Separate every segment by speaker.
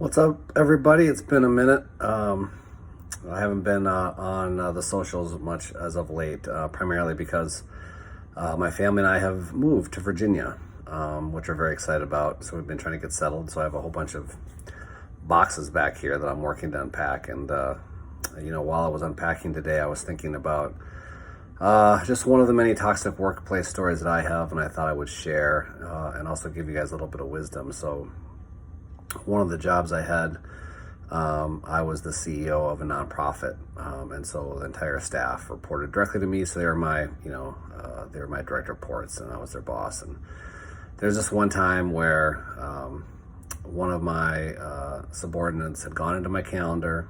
Speaker 1: What's up, everybody? It's been a minute. I haven't been on the socials much as of late, primarily because my family and I have moved to Virginia, which we're very excited about. So we've been trying to get settled. So I have a whole bunch of boxes back here that I'm working to unpack. And, while I was unpacking today, I was thinking about just one of the many toxic workplace stories that I have, and I thought I would share and also give you guys a little bit of wisdom. So one of the jobs I had, I was the CEO of a nonprofit, and so the entire staff reported directly to me. So they were my direct reports, and I was their boss. And there's this one time where one of my subordinates had gone into my calendar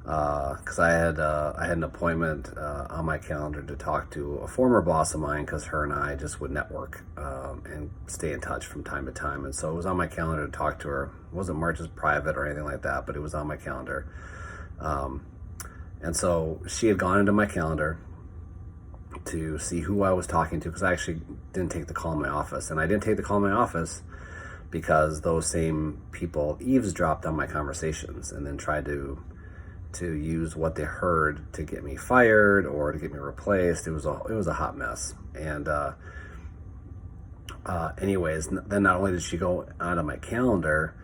Speaker 1: because I had an appointment on my calendar to talk to a former boss of mine, because her and I just would network and stay in touch from time to time. And so it was on my calendar to talk to her. It wasn't marked as private or anything like that, but it was on my calendar. And so she had gone into my calendar to see who I was talking to, because I actually didn't take the call in my office. And I didn't take the call in my office because those same people eavesdropped on my conversations and then tried to use what they heard to get me fired or to get me replaced. It was a hot mess. And anyways, then not only did she go onto my calendar,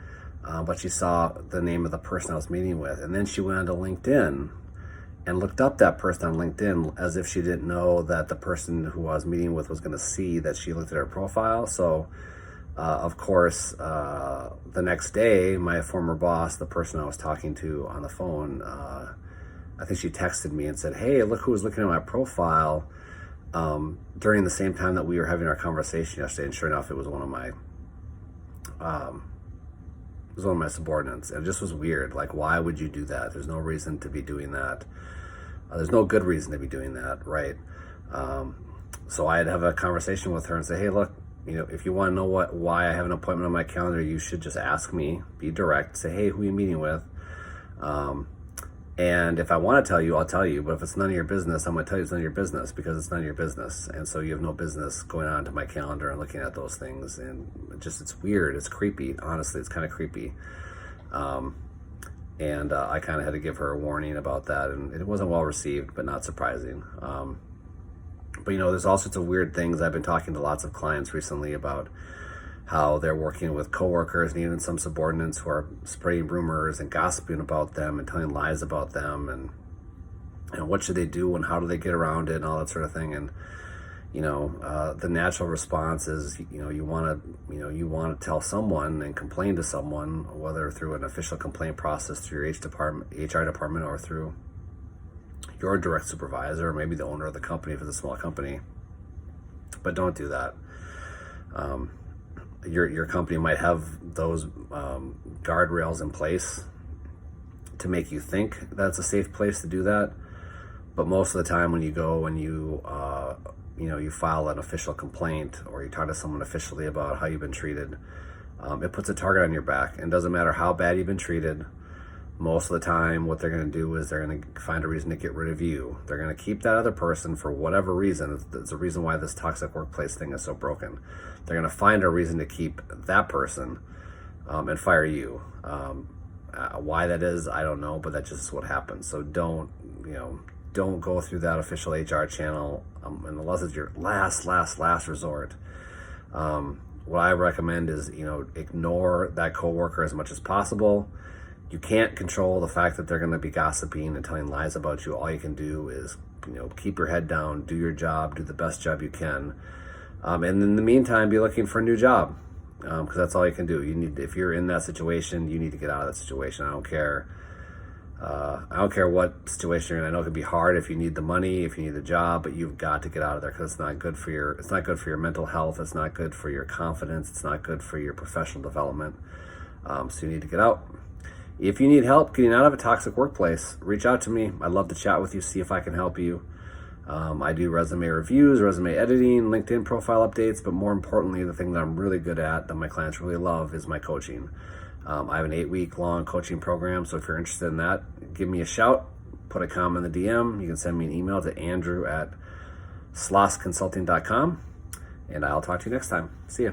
Speaker 1: but she saw the name of the person I was meeting with, and then she went onto LinkedIn and looked up that person on LinkedIn as if she didn't know that the person who I was meeting with was going to see that she looked at her profile. So of course, the next day, my former boss, the person I was talking to on the phone, I think she texted me and said, "Hey, look who was looking at my profile during the same time that we were having our conversation yesterday." And sure enough, it was one of my subordinates. And it just was weird. Like, why would you do that? There's no reason to be doing that. There's no good reason to be doing that, right? So I'd have a conversation with her and say, "Hey, look, if you want to know why I have an appointment on my calendar, you should just ask me. Be direct. Say, hey, who are you meeting with? And if I want to tell you, I'll tell you. But if it's none of your business, I'm going to tell you it's none of your business, because it's none of your business. And so you have no business going on to my calendar and looking at those things. And it's weird. It's creepy. Honestly, it's kind of creepy. And I kind of had to give her a warning about that. And it wasn't well received, but not surprising. But there's all sorts of weird things. I've been talking to lots of clients recently about how they're working with coworkers and even some subordinates who are spreading rumors and gossiping about them and telling lies about them, and what should they do and how do they get around it and all that sort of thing. And the natural response is you want to tell someone and complain to someone, whether through an official complaint process through your HR department or through your direct supervisor, or maybe the owner of the company if it's a small company. But don't do that. Your company might have those guardrails in place to make you think that's a safe place to do that. But most of the time when you go and you file an official complaint, or you talk to someone officially about how you've been treated, it puts a target on your back. And it doesn't matter how bad you've been treated. Most of the time, what they're going to do is they're going to find a reason to get rid of you. They're going to keep that other person for whatever reason. It's the reason why this toxic workplace thing is so broken. They're going to find a reason to keep that person and fire you. Why that is, I don't know, but that's just what happens. So don't go through that official HR channel unless it's your last resort. What I recommend is, ignore that coworker as much as possible. You can't control the fact that they're going to be gossiping and telling lies about you. All you can do is, keep your head down, do your job, do the best job you can. And in the meantime, be looking for a new job, because that's all you can do. If you're in that situation, you need to get out of that situation. I don't care what situation you're in. I know it can be hard if you need the money, if you need the job, but you've got to get out of there, because it's not good for your mental health. It's not good for your confidence. It's not good for your professional development. So you need to get out. If you need help getting out of a toxic workplace, reach out to me. I'd love to chat with you, see if I can help you. I do resume reviews, resume editing, LinkedIn profile updates, but more importantly, the thing that I'm really good at, that my clients really love, is my coaching. I have an 8-week-long coaching program, so if you're interested in that, give me a shout, put a comment in the DM. You can send me an email to andrew@slossconsulting.com, and I'll talk to you next time. See ya.